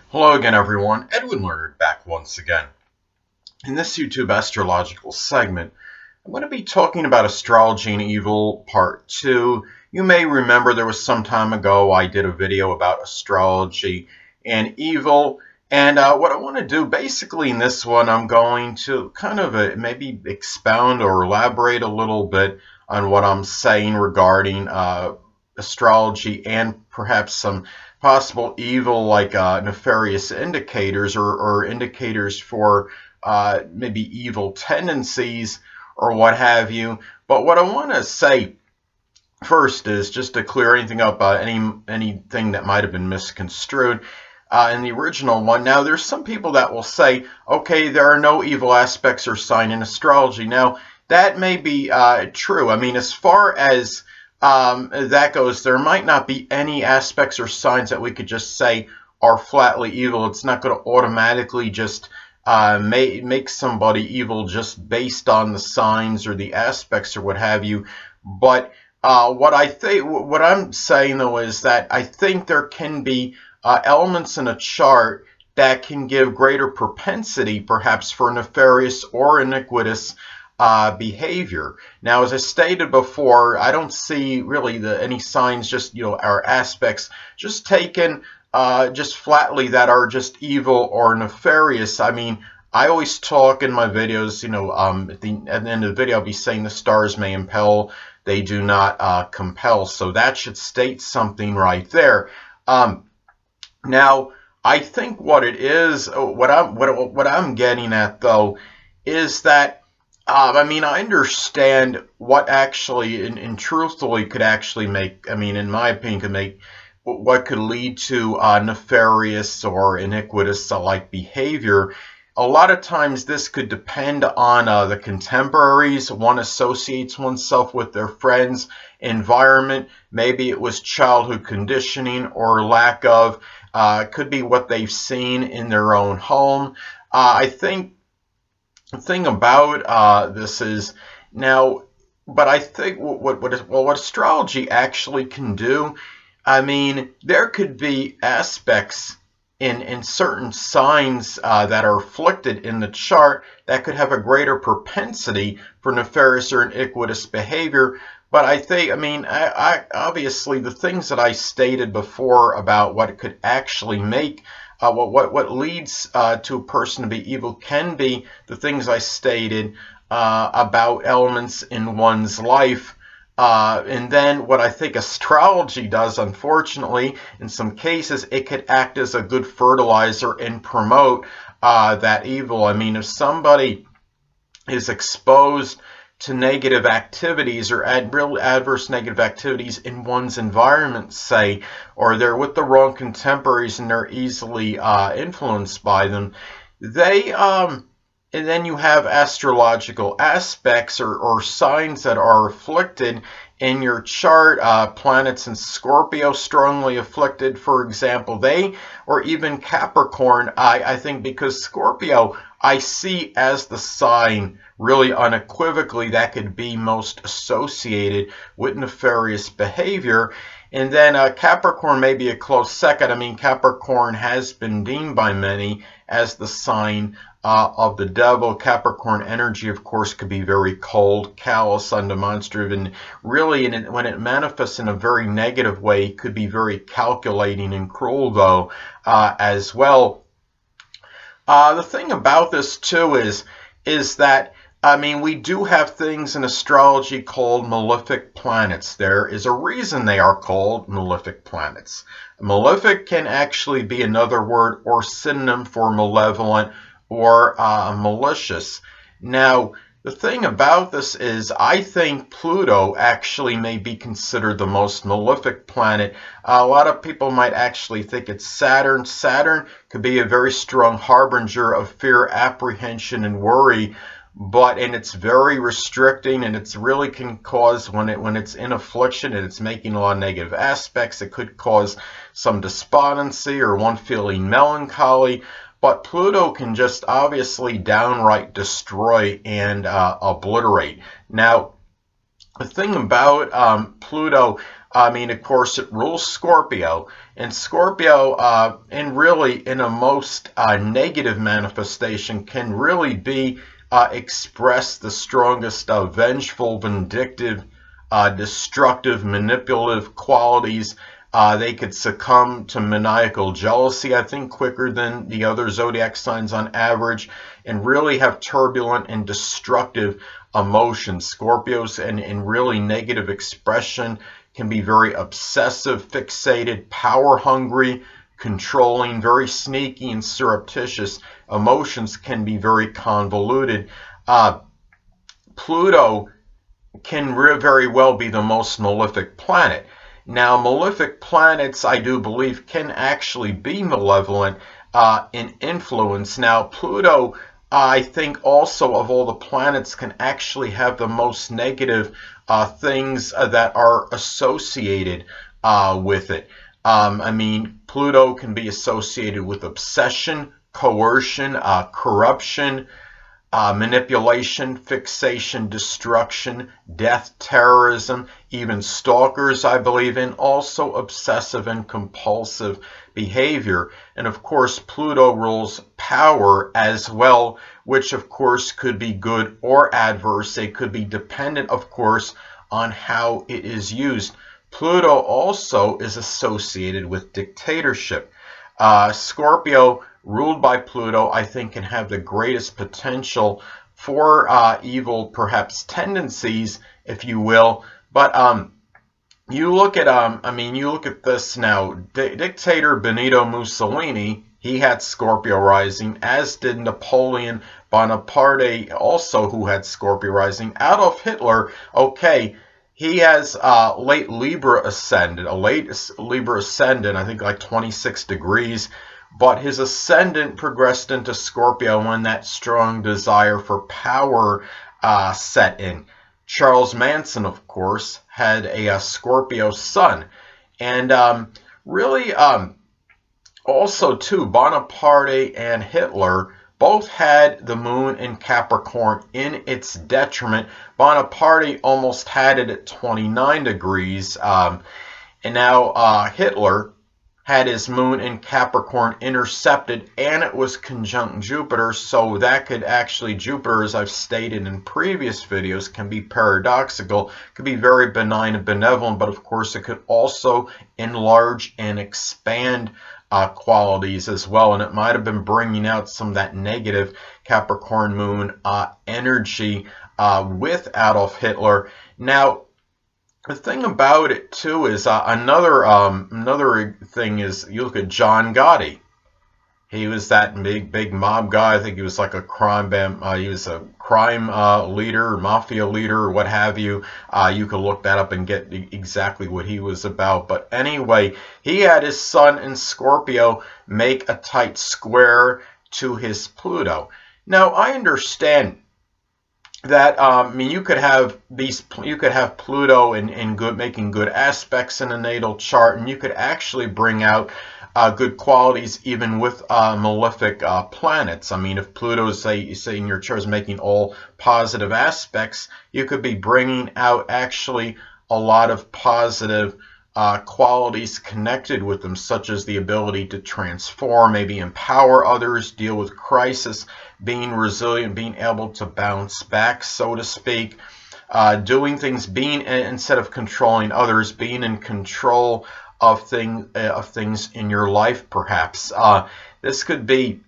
Hello again, everyone. Edwin Learnard back once again. In this YouTube astrological segment, I'm going to be talking about Astrology and Evil Part 2. You may remember there was some time ago I did a video about astrology and evil. And what I want to do basically in this one, I'm going to kind of maybe expound or elaborate a little bit on what I'm saying regarding astrology and perhaps some possible evil like nefarious indicators or indicators for maybe evil tendencies or what have you. But what I want to say first is just to clear anything up, anything that might have been misconstrued in the original one. Now, there's some people that will say, okay, there are no evil aspects or sign in astrology. Now, that may be true. I mean, as far as that goes, there might not be any aspects or signs that we could just say are flatly evil. It's not going to automatically just make somebody evil just based on the signs or the aspects or what have you. But what I'm saying though is that I think there can be elements in a chart that can give greater propensity, perhaps, for nefarious or iniquitous behavior. Now, as I stated before, I don't see really any signs, just our aspects, just taken just flatly that are just evil or nefarious. I mean, I always talk in my videos, at the end of the video, I'll be saying the stars may impel, they do not compel. So that should state something right there. Now, I think what it is, what I'm getting at though, is that I mean, I understand what actually, and truthfully, could actually make, I mean, in my opinion, could make what could lead to nefarious or iniquitous like behavior. A lot of times this could depend on the contemporaries one associates oneself with, their friends, environment. Maybe it was childhood conditioning or lack of. It could be what they've seen in their own home. I think the thing about this is now, but I think what astrology actually can do, I mean, there could be aspects in certain signs that are afflicted in the chart that could have a greater propensity for nefarious or iniquitous behavior. But I think, I mean, I obviously the things that I stated before about what could actually make what leads to a person to be evil can be the things I stated about elements in one's life. And then what I think astrology does, unfortunately, in some cases, it could act as a good fertilizer and promote that evil. I mean, if somebody is exposed to negative activities or real adverse negative activities in one's environment, say, or they're with the wrong contemporaries and they're easily influenced by them, they and then you have astrological aspects or signs that are afflicted in your chart. Planets in Scorpio strongly afflicted, for example, or even Capricorn. I think because Scorpio I see as the sign really unequivocally that could be most associated with nefarious behavior. And then Capricorn may be a close second. I mean, Capricorn has been deemed by many as the sign of the devil. Capricorn energy, of course, could be very cold, callous, undemonstrative, and really, when it manifests in a very negative way, it could be very calculating and cruel, though, as well. The thing about this, too, is that I mean, we do have things in astrology called malefic planets. There is a reason they are called malefic planets. Malefic can actually be another word or synonym for malevolent or malicious. Now, the thing about this is I think Pluto actually may be considered the most malefic planet. A lot of people might actually think it's Saturn. Saturn could be a very strong harbinger of fear, apprehension, and worry. And it's very restricting, and it's really can cause, when it's in affliction and it's making a lot of negative aspects, it could cause some despondency or one feeling melancholy. But Pluto can just obviously downright destroy and obliterate. Now, the thing about Pluto, I mean, of course, it rules Scorpio, and Scorpio, and really in a most negative manifestation, can really be express the strongest vengeful, vindictive, destructive, manipulative qualities. They could succumb to maniacal jealousy, I think, quicker than the other zodiac signs on average, and really have turbulent and destructive emotions. Scorpios and really negative expression can be very obsessive, fixated, power hungry, controlling, very sneaky and surreptitious. Emotions can be very convoluted. Pluto can very well be the most malefic planet. Now, malefic planets, I do believe, can actually be malevolent in influence. Now, Pluto, I think also of all the planets, can actually have the most negative things that are associated with it. I mean, Pluto can be associated with obsession, coercion, corruption, manipulation, fixation, destruction, death, terrorism, even stalkers, I believe in, also obsessive and compulsive behavior. And of course, Pluto rules power as well, which of course could be good or adverse. It could be dependent, of course, on how it is used. Pluto also is associated with dictatorship. Scorpio, ruled by Pluto, I think can have the greatest potential for evil, perhaps tendencies, if you will. But you look at you look at this now. Dictator Benito Mussolini, he had Scorpio rising, as did Napoleon Bonaparte, also who had Scorpio rising. Adolf Hitler, okay, he has late Libra ascendant, I think like 26 degrees. But his ascendant progressed into Scorpio when that strong desire for power set in. Charles Manson, of course, had a Scorpio sun. And really, also, too, Bonaparte and Hitler both had the moon in Capricorn in its detriment. Bonaparte almost had it at 29 degrees. And now Hitler had his moon in Capricorn intercepted, and it was conjunct Jupiter, so that could actually, Jupiter, as I've stated in previous videos, can be paradoxical, could be very benign and benevolent, but of course it could also enlarge and expand qualities as well, and it might have been bringing out some of that negative Capricorn moon energy with Adolf Hitler. Now, the thing about it too is another thing is, you look at John Gotti. He was that big mob guy. I think he was like a crime he was a crime leader, mafia leader, or what have you. You could look that up and get exactly what he was about. But anyway, he had his sun in Scorpio make a tight square to his Pluto. Now I understand that you could have Pluto in good, making good aspects in a natal chart, and you could actually bring out good qualities even with malefic planets. I mean, if Pluto, say in your chart, is making all positive aspects, you could be bringing out actually a lot of positive qualities connected with them, such as the ability to transform, maybe empower others, deal with crisis, being resilient, being able to bounce back, so to speak, doing things, being, instead of controlling others, being in control of things in your life, perhaps. This could be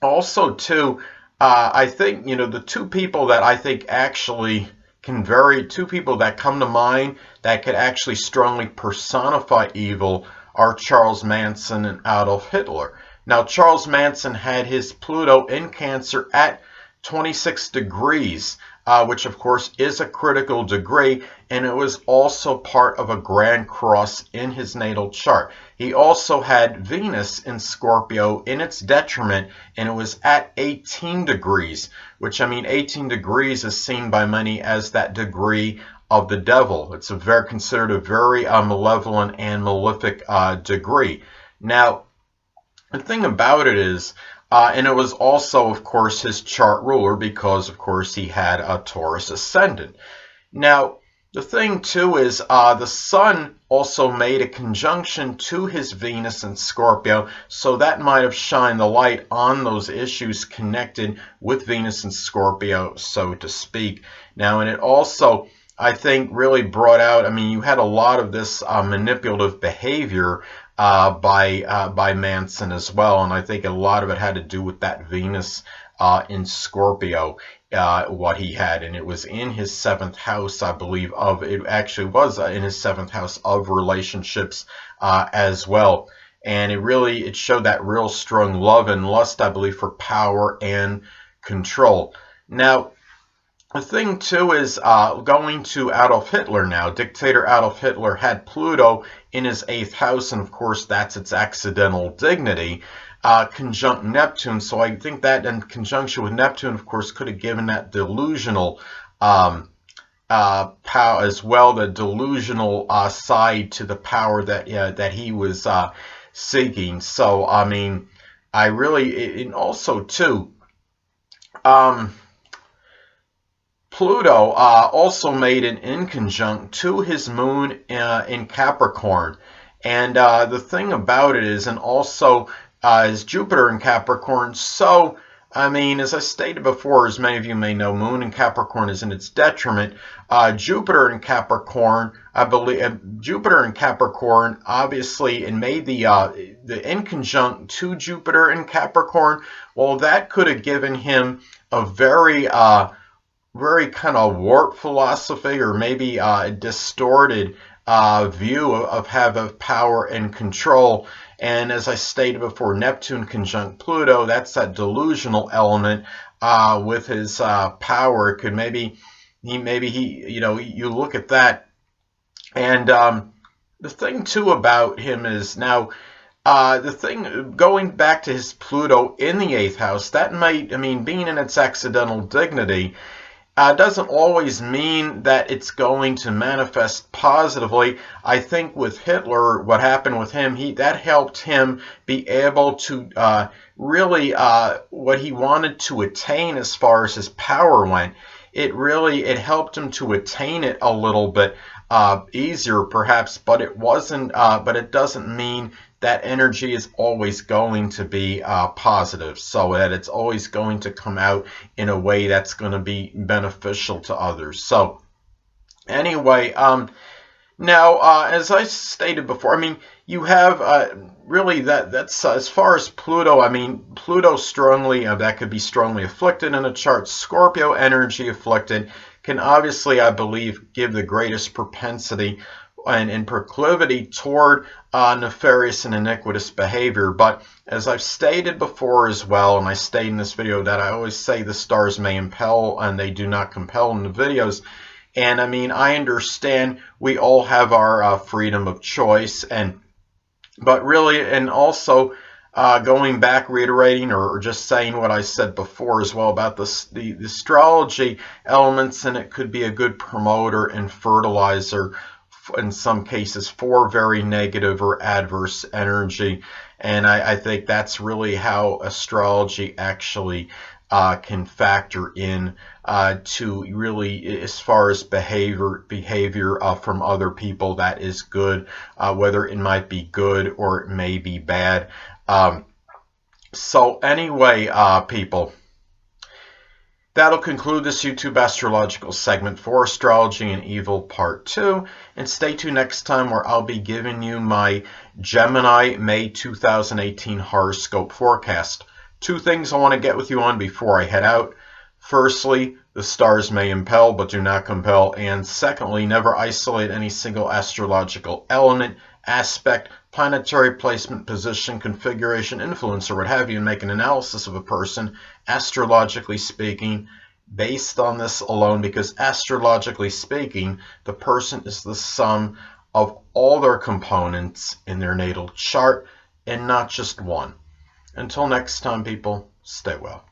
also too, I think, the two people that I think actually two people that come to mind that could actually strongly personify evil are Charles Manson and Adolf Hitler. Now, Charles Manson had his Pluto in Cancer at 26 degrees, which of course is a critical degree, and it was also part of a grand cross in his natal chart. He also had Venus in Scorpio in its detriment, and it was at 18 degrees, which, 18 degrees is seen by many as that degree of the devil. It's considered a very malevolent and malefic degree. Now, the thing about it is, and it was also, of course, his chart ruler, because, of course, he had a Taurus ascendant. Now, The thing too is the Sun also made a conjunction to his Venus in Scorpio, so that might have shined the light on those issues connected with Venus and Scorpio, so to speak. Now, and it also, I think, really brought out, I mean, you had a lot of this manipulative behavior by Manson as well, and I think a lot of it had to do with that Venus in Scorpio, what he had, and it was in his seventh house, I believe. Of it actually was in his seventh house of relationships as well, and it showed that real strong love and lust, I believe, for power and control. Now, the thing too is going to Adolf Hitler now. Dictator Adolf Hitler had Pluto in his eighth house, and of course that's its accidental dignity, conjunct Neptune. So I think that in conjunction with Neptune, of course, could have given that delusional power as well, the delusional side to the power that he was seeking. So I mean, I really, and also too. Pluto also made an inconjunct to his moon in Capricorn. And the thing about it is, and also is Jupiter in Capricorn. So, I mean, as I stated before, as many of you may know, moon in Capricorn is in its detriment. Jupiter in Capricorn, I believe, Jupiter in Capricorn, obviously, and made the inconjunct to Jupiter in Capricorn. Well, that could have given him a very kind of warped philosophy, or maybe a distorted view of power and control. And as I stated before, Neptune conjunct Pluto, that's that delusional element with his power. It could maybe he, you look at that. And the thing too about him is now, the thing, going back to his Pluto in the eighth house, that might, I mean, being in its accidental dignity, doesn't always mean that it's going to manifest positively. I think with Hitler, what happened with him, that helped him be able to really what he wanted to attain as far as his power went. It helped him to attain it a little bit easier, perhaps, but it wasn't. But it doesn't mean that energy is always going to be positive, so that it's always going to come out in a way that's going to be beneficial to others. So anyway, now as I stated before, I mean, you have really that's as far as Pluto. I mean, Pluto strongly, that could be strongly afflicted in a chart. Scorpio energy afflicted can obviously, I believe, give the greatest propensity and proclivity toward nefarious and iniquitous behavior. But as I've stated before as well, and I state in this video, that I always say the stars may impel and they do not compel in the videos. And I mean, I understand we all have our freedom of choice, but really, and also going back, reiterating, or just saying what I said before as well about the astrology elements, and it could be a good promoter and fertilizer in some cases for very negative or adverse energy. And I think that's really how astrology actually can factor in to really, as far as behavior from other people, that is good, whether it might be good or it may be bad. So anyway, people, that'll conclude this YouTube astrological segment for Astrology and Evil Part 2. And stay tuned next time, where I'll be giving you my Gemini May 2018 horoscope forecast. Two things I want to get with you on before I head out. Firstly, the stars may impel but do not compel. And secondly, never isolate any single astrological element, aspect, planetary placement, position, configuration, influence, or what have you, and make an analysis of a person, astrologically speaking, based on this alone, because astrologically speaking, the person is the sum of all their components in their natal chart and not just one. Until next time, people, stay well.